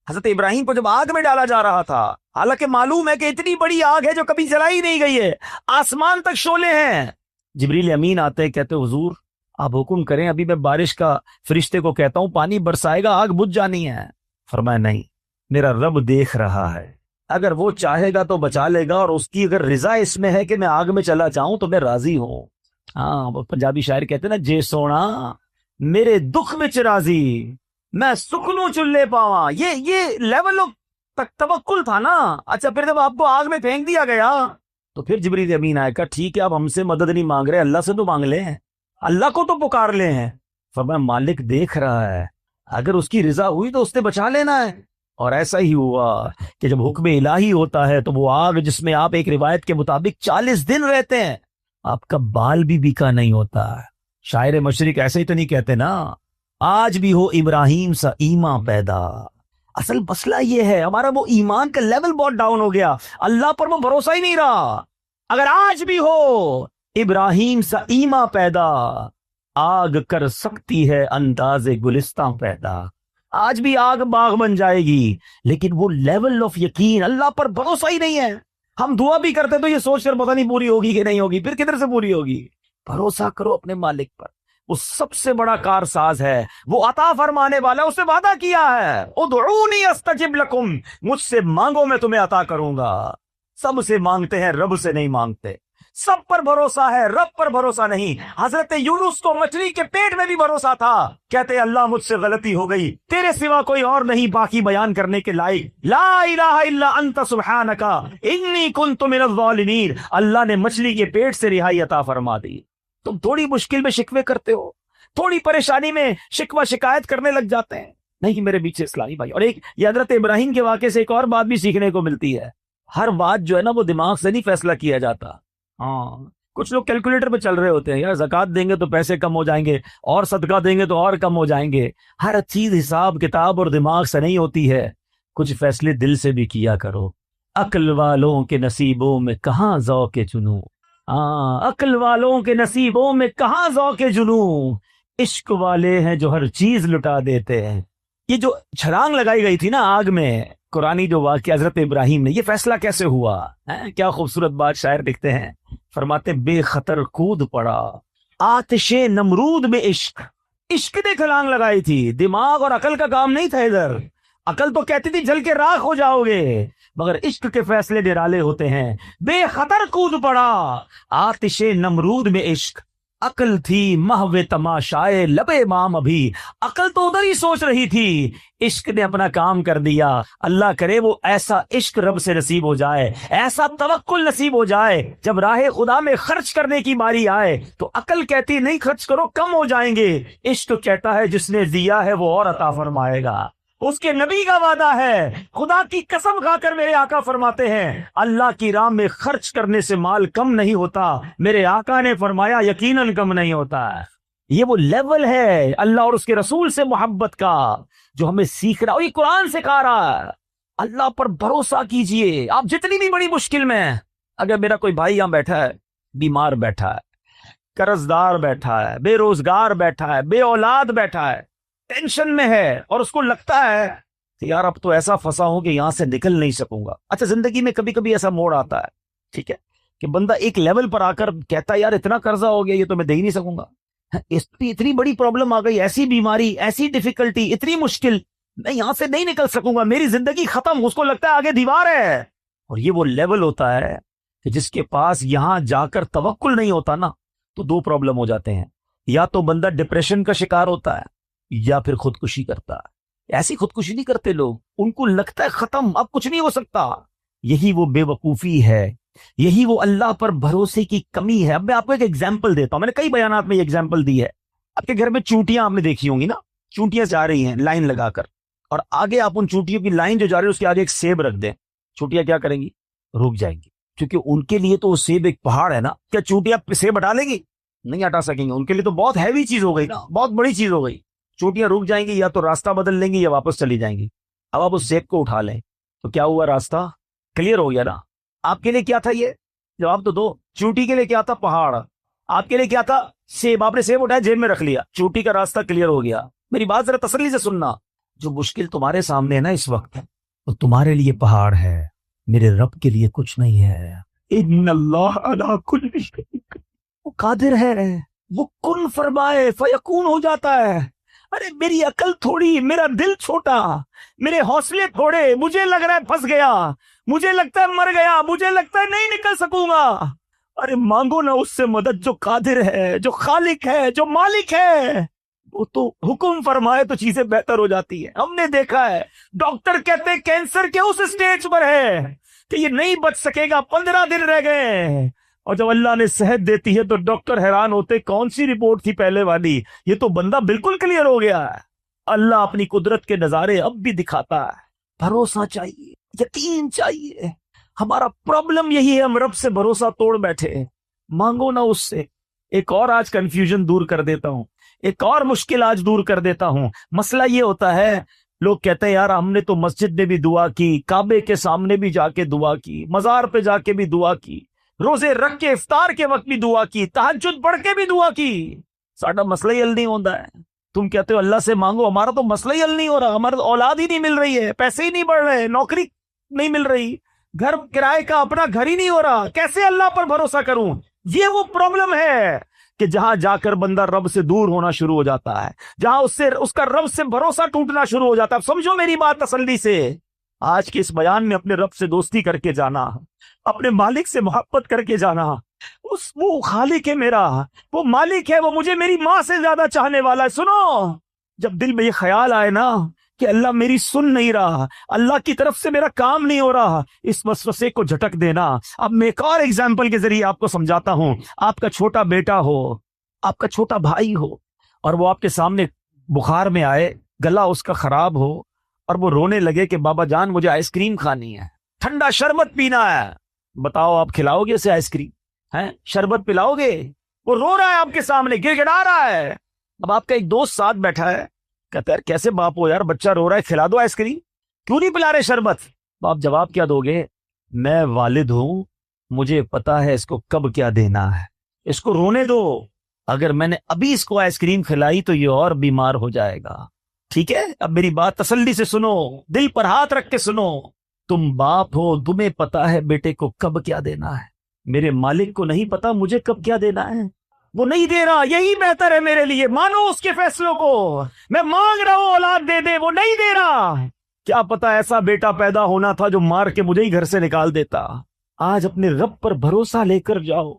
A: حضرت ابراہیم کو جب آگ میں ڈالا جا رہا تھا، حالانکہ معلوم ہے کہ اتنی بڑی آگ ہے جو کبھی جلائی نہیں گئی ہے، آسمان تک شعلے ہیں، جبریل امین آتے کہتے حضور آپ حکم کریں، ابھی میں بارش کا فرشتے کو کہتا ہوں پانی برسائے گا، آگ بجھ جانی ہے۔ فرمایا نہیں، میرا رب دیکھ رہا ہے، اگر وہ چاہے گا تو بچا لے گا، اور اس کی اگر رضا اس میں ہے کہ میں آگ میں چلا جاؤں تو میں راضی ہوں۔ ہاں وہ پنجابی شاعر کہتے ہیں نا، جے سونا میرے دکھ وچ راضی، میں سکھ نو چلے پاواں۔ یہ لیول آف تک توکل تھا نا. اچھا پھر جب آپ کو آگ میں پھینک دیا گیا تو پھر جبریل امین آئے کہا ٹھیک ہے آپ ہم سے مدد نہیں مانگ رہے, اللہ سے تو مانگ لے ہیں, اللہ کو تو پکار لے ہیں. فرمایا مالک دیکھ رہا ہے, اگر اس کی رضا ہوئی تو اس نے بچا لینا ہے. اور ایسا ہی ہوا کہ جب حکم الہی ہوتا ہے تو وہ آگ جس میں آپ ایک روایت کے مطابق 40 دن رہتے ہیں, آپ کا بال بھی بیکا نہیں ہوتا. شاعر مشرق ایسے ہی تو نہیں کہتے نا, آج بھی ہو ابراہیم سا ایمان پیدا. اصل مسئلہ یہ ہے ہمارا وہ ایمان کا لیول بہت ڈاؤن ہو گیا, اللہ پر وہ بھروسہ ہی نہیں رہا. اگر آج بھی ہو ابراہیم سا ایمان پیدا, آگ کر سکتی ہے انداز گلستان پیدا. آج بھی آگ باغ بن جائے گی, لیکن وہ لیول آف یقین, اللہ پر بھروسہ ہی نہیں ہے. ہم دعا بھی کرتے تو یہ سوچ کر پتہ نہیں پوری ہوگی کہ نہیں ہوگی, پھر کدھر سے پوری ہوگی. بھروسہ کرو اپنے مالک پر, وہ سب سے بڑا کارساز ہے, وہ عطا فرمانے والا, اس نے وعدہ کیا ہے ادعونی استجب لکم, مجھ سے مانگو میں تمہیں عطا کروں گا. سب سے مانگتے ہیں, رب سے نہیں مانگتے. سب پر بھروسہ ہے, رب پر بھروسہ نہیں. حضرت یونس کو مچھلی کے پیٹ میں بھی بھروسہ تھا, کہتے اللہ مجھ سے غلطی ہو گئی, تیرے سوا کوئی اور نہیں باقی بیان کرنے کے لائق, لا الہ الا انت سبحانک انی کنت من الظالمین. اللہ نے مچھلی کے پیٹ سے رہائی عطا فرما دی. تم تھوڑی مشکل میں شکوے کرتے ہو, تھوڑی پریشانی میں شکوہ شکایت کرنے لگ جاتے ہیں. نہیں میرے بیچ سے اسلامی بھائی, اور ایک یہ حضرت ابراہیم کے واقعے سے ایک اور بات بھی سیکھنے کو ملتی ہے. ہر بات جو ہے نا وہ دماغ سے نہیں فیصلہ کیا جاتا. ہاں کچھ لوگ کیلکولیٹر پہ چل رہے ہوتے ہیں, یار زکوٰۃ دیں گے تو پیسے کم ہو جائیں گے, اور صدقہ دیں گے تو اور کم ہو جائیں گے. ہر چیز حساب کتاب اور دماغ سے نہیں ہوتی ہے, کچھ فیصلے دل سے بھی کیا کرو. عقل والوں کے نصیبوں میں کہاں ذوق جنوں, عقل والوں کے نصیبوں میں کہاں ذوق جنوں, عشق والے ہیں جو ہر چیز لٹا دیتے ہیں. یہ جو چھلانگ لگائی گئی تھی نا آگ میں, قرآنی جو واقعہ حضرت ابراہیم نے, یہ فیصلہ کیسے ہوا ہے؟ کیا خوبصورت بات شاعر لکھتے ہیں, فرماتے بے خطر کود پڑا آتش نمرود میں عشق. عشق نے چھلانگ لگائی تھی, دماغ اور عقل کا کام نہیں تھا ادھر. عقل تو کہتی تھی جل کے راکھ ہو جاؤ گے, مگر عشق کے فیصلے نرالے ہوتے ہیں. بے خطر کود پڑا آتش نمرود میں عشق, عقل تھی محو تماشائے لب امام. ابھی عقل تو ادھر ہی سوچ رہی تھی, عشق نے اپنا کام کر دیا. اللہ کرے وہ ایسا عشق رب سے نصیب ہو جائے, ایسا توکل نصیب ہو جائے, جب راہ خدا میں خرچ کرنے کی باری آئے تو عقل کہتی نہیں خرچ کرو کم ہو جائیں گے, عشق کہتا ہے جس نے دیا ہے وہ اور عطا فرمائے گا. اس کے نبی کا وعدہ ہے, خدا کی قسم کھا کر میرے آقا فرماتے ہیں اللہ کی راہ میں خرچ کرنے سے مال کم نہیں ہوتا. میرے آقا نے فرمایا یقیناً کم نہیں ہوتا. یہ وہ لیول ہے اللہ اور اس کے رسول سے محبت کا جو ہمیں سیکھ رہا, اور یہ قرآن سے کہا رہا ہے. اللہ پر بھروسہ کیجئے, آپ جتنی بھی بڑی مشکل میں ہیں. اگر میرا کوئی بھائی یہاں بیٹھا ہے, بیمار بیٹھا ہے, قرض دار بیٹھا ہے, بے روزگار بیٹھا ہے, بے اولاد بیٹھا ہے, ٹینشن میں ہے, اور اس کو لگتا ہے کہ یار اب تو ایسا پھنسا ہوں کہ یہاں سے نکل نہیں سکوں گا. اچھا زندگی میں کبھی کبھی ایسا موڑ آتا ہے, ٹھیک ہے, کہ بندہ ایک لیول پر آ کر کہتا ہے یار اتنا قرضہ ہو گیا یہ تو میں دے ہی نہیں سکوں گا, اتنی بڑی پرابلم آ گئی, ایسی بیماری, ایسی ڈیفیکلٹی, اتنی مشکل, میں یہاں سے نہیں نکل سکوں گا, میری زندگی ختم. اس کو لگتا ہے آگے دیوار ہے. اور یہ وہ لیول ہوتا ہے کہ جس کے پاس یہاں جا کر توکل نہیں ہوتا نا, تو دو پرابلم ہو جاتے ہیں. یا تو بندہ ڈپریشن کا شکار ہوتا ہے, یا پھر خودکشی کرتا ہے. ایسی خودکشی نہیں کرتے لوگ, ان کو لگتا ہے ختم, اب کچھ نہیں ہو سکتا. یہی وہ بے وقوفی ہے, یہی وہ اللہ پر بھروسے کی کمی ہے. اب میں آپ کو ایک ایگزامپل دیتا ہوں, میں نے کئی بیانات میں یہ ایگزامپل دی ہے. آپ کے گھر میں چونٹیاں آپ نے دیکھی ہوں گی نا, چونٹیاں جا رہی ہیں لائن لگا کر, اور آگے آپ ان چونٹیوں کی لائن جو جا رہی ہے اس کے آگے ایک سیب رکھ دیں, چونٹیاں کیا کریں گی؟ رک جائیں گی, کیونکہ ان کے لیے تو وہ سیب ایک پہاڑ ہے نا. کیا چونٹیاں سیب ہٹا لیں گی؟ نہیں ہٹا سکیں گے, ان کے لیے تو بہت ہیوی چیز ہو گئی نا, بہت بڑی چیز ہو گئی. چونٹیاں رک جائیں گی, یا تو راستہ بدل لیں گی یا واپس چلی جائیں گی. اب آپ اس سیب کو اٹھا لیں تو کیا ہوا, راستہ کلیئر ہو گیا نا. آپ کے لیے کیا تھا یہ جواب تو دو. چونٹی کے لیے کیا تھا؟ پہاڑ. آپ کے لیے کیا تھا؟ سیب. آپ نے سیب اٹھایا, جیب میں رکھ لیا, چونٹی کا راستہ کلیئر ہو گیا. میری بات ذرا تسلی سے سننا, جو مشکل تمہارے سامنے ہے نا اس وقت, وہ تمہارے لیے پہاڑ ہے, میرے رب کے لیے کچھ نہیں ہے. ان اللہ علی کل شیء, وہ قادر ہے, وہ کن فرمائے فیکون ہو جاتا ہے. ارے میری عقل تھوڑی, میرا دل چھوٹا, میرے حوصلے تھوڑے, مجھے لگ رہا ہے پھنس گیا, مجھے لگتا ہے مر گیا, مجھے لگتا ہے نہیں نکل سکوں گا. ارے مانگو نا اس سے مدد جو قادر ہے, جو خالق ہے, جو مالک ہے. وہ تو حکم فرمائے تو چیزیں بہتر ہو جاتی ہیں. ہم نے دیکھا ہے ڈاکٹر کہتے ہیں کینسر کے اس سٹیج پر ہے کہ یہ نہیں بچ سکے گا, 15 دن رہ گئے, اور جب اللہ نے صحت دیتی ہے تو ڈاکٹر حیران ہوتے کون سی رپورٹ تھی پہلے والی, یہ تو بندہ بالکل کلیئر ہو گیا ہے. اللہ اپنی قدرت کے نظارے اب بھی دکھاتا ہے. بھروسہ چاہیے, یقین چاہیے. ہمارا پرابلم یہی ہے, ہم رب سے بھروسہ توڑ بیٹھے. مانگو نہ اس سے. ایک اور آج کنفیوژن دور کر دیتا ہوں, ایک اور مشکل آج دور کر دیتا ہوں. مسئلہ یہ ہوتا ہے, لوگ کہتے ہیں یار ہم نے تو مسجد میں بھی دعا کی, کعبے کے سامنے بھی جا کے دعا کی, مزار پہ جا کے بھی دعا کی, روزے رکھ کے افطار کے وقت بھی دعا کی, تہجد پڑھ کے بھی دعا کی, ساڈا مسئلہ ہی حل نہیں ہوتا ہے. تم کہتے ہو اللہ سے مانگو, ہمارا تو مسئلہ ہی حل نہیں ہو رہا, ہمارا اولاد ہی نہیں مل رہی ہے, پیسے ہی نہیں بڑھ رہے, نوکری نہیں مل رہی, گھر کرائے کا اپنا گھر ہی نہیں ہو رہا, کیسے اللہ پر بھروسہ کروں. یہ وہ پرابلم ہے کہ جہاں جا کر بندہ رب سے دور ہونا شروع ہو جاتا ہے, جہاں اس کا رب سے بھروسہ ٹوٹنا شروع ہو جاتا ہے. سمجھو میری بات تسلی سے, آج کے اس بیان میں اپنے رب سے دوستی کر کے جانا, اپنے مالک سے محبت کر کے جانا. وہ خالق ہے میرا, وہ مالک ہے, وہ مجھے میری ماں سے زیادہ چاہنے والا ہے. سنو, جب دل میں یہ خیال آئے نا کہ اللہ میری سن نہیں رہا, اللہ کی طرف سے میرا کام نہیں ہو رہا, اس وسوسے کو جھٹک دینا. اب میں ایک اور ایگزامپل کے ذریعے آپ کو سمجھاتا ہوں. آپ کا چھوٹا بیٹا ہو, آپ کا چھوٹا بھائی ہو, اور وہ آپ کے سامنے بخار میں آئے, گلا اس کا خراب ہو, اور وہ رونے لگے کہ بابا جان مجھے آئس کریم کھانی ہے, ٹھنڈا شربت پینا ہے. بتاؤ آپ کھلاؤ گے اسے آئس کریم؟ ہیں, شربت پلاؤ گے؟ وہ رو رہا ہے آپ کے سامنے, گر گڑا رہا ہے. اب آپ کا ایک دوست ساتھ بیٹھا ہے, کہتا ہے کیسے باپ ہو یار, بچہ رو رہا ہے, کھلا دو آئس کریم, کیوں نہیں پلا رہے شربت؟ تو آپ جواب کیا دو گے؟ میں والد ہوں, مجھے پتا ہے اس کو کب کیا دینا ہے, اس کو رونے دو, اگر میں نے ابھی اس کو آئس کریم کھلائی تو یہ اور بیمار ہو جائے گا. ٹھیک ہے, اب میری بات تسلی سے سنو, دل پر ہاتھ رکھ کے سنو. تم باپ ہو, تمہیں پتا ہے بیٹے کو کب کیا دینا ہے. میرے مالک کو نہیں پتا مجھے کب کیا دینا ہے, وہ نہیں دے رہا, یہی بہتر ہے میرے لیے, مانو اس کے فیصلوں کو. میں مانگ رہا ہوں اولاد دے دے, وہ نہیں دے رہا. کیا پتا ایسا بیٹا پیدا ہونا تھا جو مار کے مجھے ہی گھر سے نکال دیتا. آج اپنے رب پر بھروسہ لے کر جاؤ.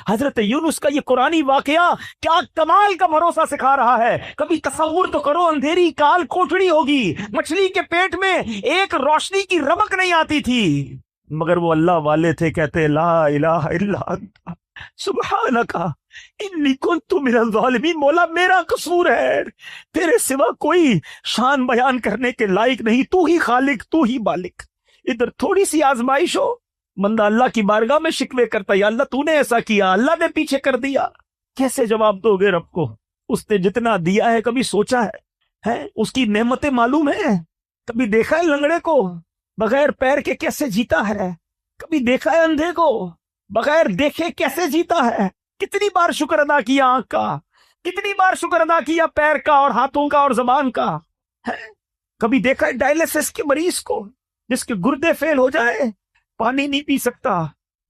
A: حضرت یونس کا یہ قرآنی واقعہ کیا کمال کا بھروسہ سکھا رہا ہے. کبھی تصور تو کرو, اندھیری کال کوٹڑی ہوگی, مچھلی کے پیٹ میں ایک روشنی کی رمق نہیں آتی تھی, مگر وہ اللہ والے تھے, کہتے لا الہ الا انت سبحانک انی کنت من الظالمین. مولا میرا قصور ہے, تیرے سوا کوئی شان بیان کرنے کے لائق نہیں, تو ہی خالق, تو ہی مالک. ادھر تھوڑی سی آزمائش ہو, بندہ اللہ کی بارگاہ میں شکوے کرتا, یا اللہ تو نے ایسا کیا, اللہ نے پیچھے کر دیا. کیسے جواب دو گے رب کو؟ اس نے جتنا دیا ہے کبھی سوچا ہے؟ اس کی نعمتیں معلوم ہے؟ کبھی دیکھا ہے لنگڑے کو بغیر پیر کے کیسے جیتا ہے؟ کبھی دیکھا ہے اندھے کو بغیر دیکھے کیسے جیتا ہے؟ کتنی بار شکر ادا کیا آنکھ کا, کتنی بار شکر ادا کیا پیر کا اور ہاتھوں کا اور زبان کا. کبھی دیکھا ہے ڈائلیسس کے مریض کو جس کے گردے فیل ہو جائے, پانی نہیں پی سکتا,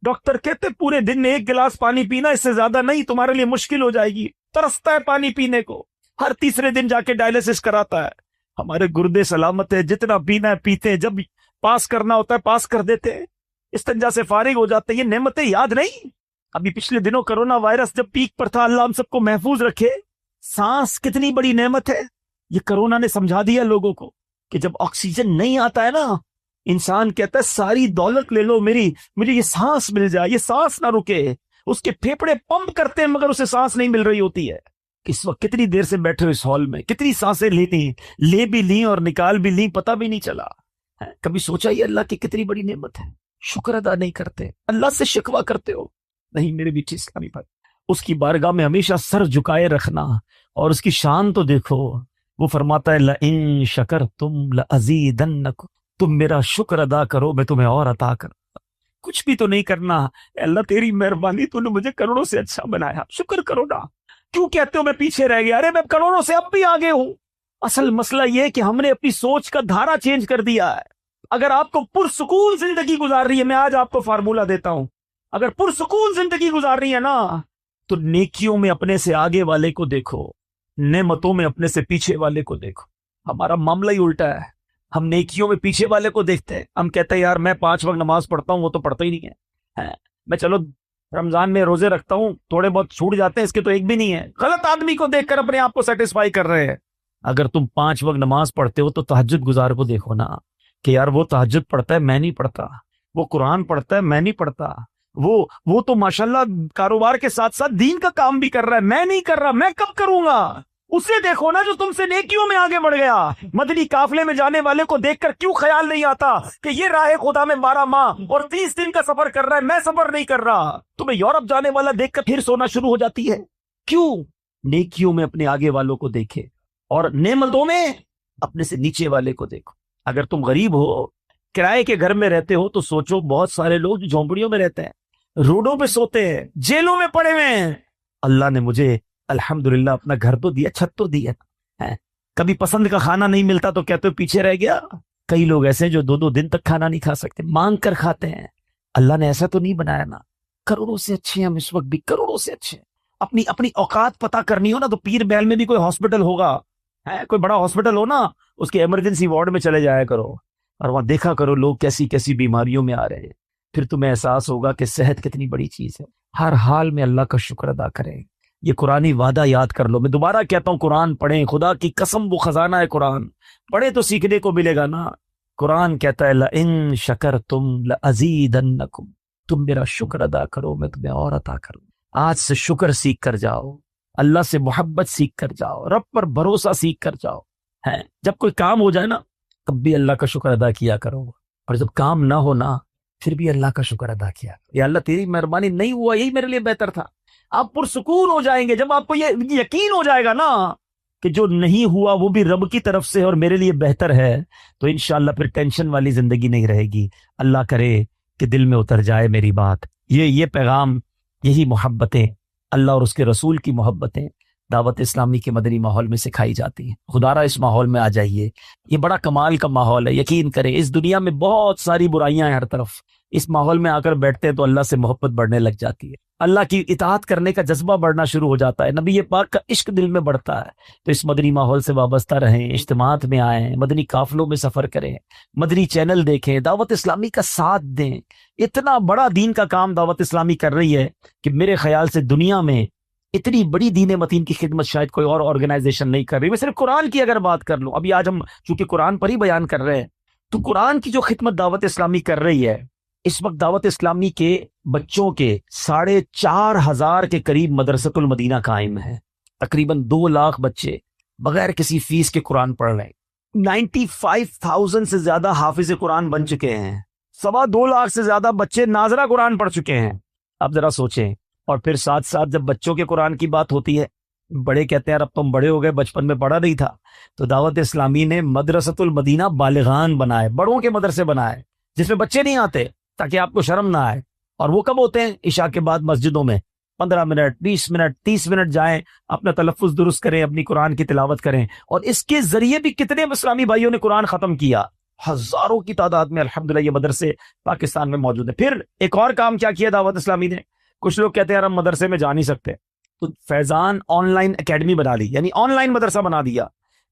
A: ڈاکٹر کہتے پورے دن میں 1 گلاس پانی پینا, اس سے زیادہ نہیں, تمہارے لیے مشکل ہو جائے گی. ترستا ہے پانی پینے کو, ہر تیسرے دن جا کے ڈائلیسس کراتا ہے. ہمارے گردے سلامت ہے, جتنا پینا ہے پیتے ہیں, جب پاس کرنا ہوتا ہے پاس کر دیتے ہیں, استنجا سے فارغ ہو جاتے ہیں. یہ نعمتیں یاد نہیں؟ ابھی پچھلے دنوں کرونا وائرس جب پیک پر تھا, اللہ ہم سب کو محفوظ رکھے, سانس کتنی بڑی نعمت ہے. یہ کرونا نے سمجھا دیا لوگوں کو کہ جب آکسیجن نہیں آتا ہے نا, انسان کہتا ہے ساری دولت لے لو میری, مجھے یہ سانس مل جائے, یہ سانس نہ رکے. اس کے پھیپڑے پمپ کرتے ہیں مگر اسے سانس نہیں مل رہی ہوتی ہے. اس وقت کتنی دیر سے بیٹھے ہو اس ہال میں, کتنی سانسیں لیتی, لے بھی لیں اور نکال بھی لیں, پتہ بھی نہیں چلا. کبھی سوچا یہ اللہ کی کتنی بڑی نعمت ہے؟ شکر ادا نہیں کرتے, اللہ سے شکوہ کرتے ہو. نہیں میرے بیٹے اسلامی بھائی, اس کی بارگاہ میں ہمیشہ سر جھکائے رکھنا, اور اس کی شان تو دیکھو. وہ فرماتا ہے لئن شکرتم لازیدنکم, تم میرا شکر ادا کرو میں تمہیں اور عطا کروں. کچھ بھی تو نہیں کرنا, اے اللہ تیری مہربانی, تو نے مجھے کروڑوں سے اچھا بنایا, شکر کرو نا. کیوں کہتے ہو میں پیچھے رہ گیا؟ ارے میں کروڑوں سے اب بھی آگے ہوں. اصل مسئلہ یہ کہ ہم نے اپنی سوچ کا دھارا چینج کر دیا ہے. اگر آپ کو پرسکون زندگی گزار رہی ہے, میں آج آپ کو فارمولہ دیتا ہوں, اگر پرسکون زندگی گزار رہی ہے نا, تو نیکیوں میں اپنے سے آگے والے کو دیکھو, نعمتوں میں اپنے سے پیچھے والے کو دیکھو. ہمارا معاملہ ہی الٹا ہے, ہم نیکیوں میں پیچھے والے کو دیکھتے ہیں. ہم کہتے ہیں یار میں 5 وقت نماز پڑھتا ہوں, وہ تو پڑھتا ہی نہیں ہے. میں چلو رمضان میں روزے رکھتا ہوں، تھوڑے بہت چھوٹ جاتے ہیں، اس کے تو ایک بھی نہیں ہے۔ غلط آدمی کو دیکھ کر اپنے آپ کو سیٹسفائی کر رہے ہیں۔ اگر تم 5 وقت نماز پڑھتے ہو تو تہجد گزار کو دیکھو نا، کہ یار وہ تہجد پڑھتا ہے میں نہیں پڑھتا، وہ قرآن پڑھتا ہے میں نہیں پڑھتا، وہ تو ماشاءاللہ کاروبار کے ساتھ ساتھ دین کا کام بھی کر رہا ہے، میں نہیں کر رہا، میں کب کروں گا؟ اسے دیکھو نا جو تم سے نیکیوں میں آگے بڑھ گیا۔ مدنی قافلے میں جانے والے کو دیکھ کر کیوں خیال نہیں آتا کہ یہ راہ خدا میں 12 ماہ اور 30 دن کا سفر کر رہا ہے، میں سفر نہیں کر رہا؟ تمہیں یورپ جانے والا دیکھ کر پھر سونا شروع ہو جاتی ہے؟ کیوں؟ نیکیوں میں اپنے آگے والوں کو دیکھے اور نعمتوں میں اپنے سے نیچے والے کو دیکھو۔ اگر تم غریب ہو، کرائے کے گھر میں رہتے ہو، تو سوچو بہت سارے لوگ جو جھونپڑیوں میں رہتے ہیں، روڈوں پہ سوتے ہیں، جیلوں میں پڑے ہوئے ہیں۔ اللہ نے مجھے الحمدللہ اپنا گھر تو دیا، چھت تو دیا ہے، کبھی پسند کا کھانا نہیں ملتا تو کہتے ہو پیچھے رہ گیا۔ کئی لوگ ایسے ہیں جو 2 دن تک کھانا نہیں کھا سکتے، مانگ کر کھاتے ہیں۔ اللہ نے ایسا تو نہیں بنایا نا، کروڑوں سے اچھے ہیں ہم، اس وقت بھی کروڑوں سے اچھے ہیں۔ اپنی اوقات پتہ کرنی ہو نا تو پیر بیل میں بھی کوئی ہاسپٹل ہوگا، کوئی بڑا ہاسپٹل ہو نا، اس کے ایمرجنسی وارڈ میں چلے جایا کرو اور وہاں دیکھا کرو لوگ کیسی کیسی بیماریوں میں آ رہے ہیں۔ پھر تمہیں احساس ہوگا کہ صحت کتنی بڑی چیز ہے۔ ہر حال میں اللہ کا شکر ادا کریں۔ یہ قرآنی وعدہ یاد کر لو۔ میں دوبارہ کہتا ہوں قرآن پڑھیں، خدا کی قسم وہ خزانہ ہے قرآن، پڑھیں تو سیکھنے کو ملے گا نا۔ قرآن کہتا ہے لَإِن شَكَرْتُمْ لَأَزِيدَنَّكُمْ، تم میرا شکر ادا کرو میں تمہیں اور عطا کروں۔ آج سے شکر سیکھ کر جاؤ، اللہ سے محبت سیکھ کر جاؤ، رب پر بھروسہ سیکھ کر جاؤ۔ جب کوئی کام ہو جائے نا تب بھی اللہ کا شکر ادا کیا کرو، اور جب کام نہ ہو نا پھر بھی اللہ کا شکر ادا کیا کرو۔ یا اللہ تیری مہربانی نہیں ہوا، یہی میرے لیے بہتر تھا۔ آپ پرسکون ہو جائیں گے جب آپ کو یہ یقین ہو جائے گا نا کہ جو نہیں ہوا وہ بھی رب کی طرف سے اور میرے لیے بہتر ہے، تو انشاءاللہ پھر ٹینشن والی زندگی نہیں رہے گی۔ اللہ کرے کہ دل میں اتر جائے میری بات، یہ پیغام، یہی محبتیں، اللہ اور اس کے رسول کی محبتیں دعوت اسلامی کے مدنی ماحول میں سکھائی جاتی ہیں۔ خدا را اس ماحول میں آ جائیے، یہ بڑا کمال کا ماحول ہے۔ یقین کریں اس دنیا میں بہت ساری برائیاں ہیں ہر طرف، اس ماحول میں آ کر بیٹھتے ہیں تو اللہ سے محبت بڑھنے لگ جاتی ہے، اللہ کی اطاعت کرنے کا جذبہ بڑھنا شروع ہو جاتا ہے، نبی پاک کا عشق دل میں بڑھتا ہے۔ تو اس مدنی ماحول سے وابستہ رہیں، اجتماعات میں آئیں، مدنی قافلوں میں سفر کریں، مدنی چینل دیکھیں، دعوت اسلامی کا ساتھ دیں۔ اتنا بڑا دین کا کام دعوت اسلامی کر رہی ہے کہ میرے خیال سے دنیا میں اتنی بڑی دین متین کی خدمت شاید کوئی اور آرگنائزیشن نہیں کر رہی۔ میں صرف قرآن کی اگر بات کر لوں، ابھی آج ہم چونکہ قرآن پر ہی بیان کر رہے ہیں، تو قرآن کی جو خدمت دعوت اسلامی کر رہی ہے، اس وقت دعوت اسلامی کے بچوں کے 4,500 کے قریب مدرسۃ المدینہ قائم ہے۔ تقریباً 2 لاکھ بچے بغیر کسی فیس کے قرآن پڑھ رہے ہیں۔ 95,000 سے زیادہ حافظ قرآن بن چکے ہیں، 2.25 لاکھ سے زیادہ بچے ناظرہ قرآن پڑھ چکے ہیں۔ اب ذرا سوچیں، اور پھر ساتھ ساتھ جب بچوں کے قرآن کی بات ہوتی ہے، بڑے کہتے ہیں اب تم بڑے ہو گئے، بچپن میں پڑھا نہیں تھا، تو دعوت اسلامی نے مدرسۃ المدینہ بالغان بنائے، بڑوں کے مدرسے بنائے جس میں بچے نہیں آتے تاکہ آپ کو شرم نہ آئے۔ اور وہ کب ہوتے ہیں؟ عشاء کے بعد مسجدوں میں 15 منٹ 20 منٹ 30 منٹ جائیں، اپنا تلفظ درست کریں، اپنی قرآن کی تلاوت کریں، اور اس کے ذریعے بھی کتنے اسلامی بھائیوں نے قرآن ختم کیا، ہزاروں کی تعداد میں الحمدللہ یہ مدرسے پاکستان میں موجود ہیں۔ پھر ایک اور کام کیا کیا دعوت اسلامی نے؟ کچھ لوگ کہتے ہیں یار ہم مدرسے میں جا نہیں سکتے، تو فیضان آن لائن اکیڈمی بنا لی، یعنی آن لائن مدرسہ بنا دیا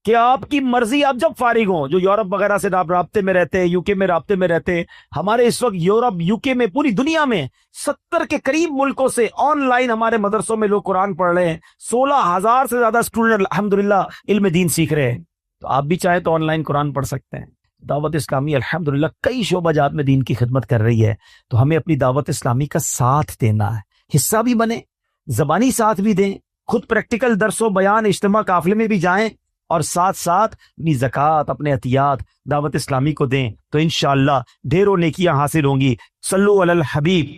A: کہ آپ کی مرضی، آپ جب فارغ ہوں، جو یورپ وغیرہ سے آپ رابطے میں رہتے ہیں، UK میں رابطے میں رہتے ہیں، ہمارے اس وقت یورپ UK میں پوری دنیا میں 70 کے قریب ملکوں سے آن لائن ہمارے مدرسوں میں لوگ قرآن پڑھ رہے ہیں۔ 16,000 سے زیادہ اسٹوڈنٹ الحمدللہ علم دین سیکھ رہے ہیں۔ تو آپ بھی چاہیں تو آن لائن قرآن پڑھ سکتے ہیں۔ دعوت اسلامی الحمدللہ کئی شعبہ جات میں دین کی خدمت کر رہی ہے، تو ہمیں اپنی دعوت اسلامی کا ساتھ دینا ہے، حصہ بھی بنیں، زبانی ساتھ بھی دیں، خود پریکٹیکل درس و بیان اجتماع قافلے میں بھی جائیں، اور ساتھ ساتھ اپنی زکوٰۃ، اپنے عطیات دعوت اسلامی کو دیں، تو انشاءاللہ ڈھیروں نیکیاں حاصل ہوں گی۔ صلو علی الحبیب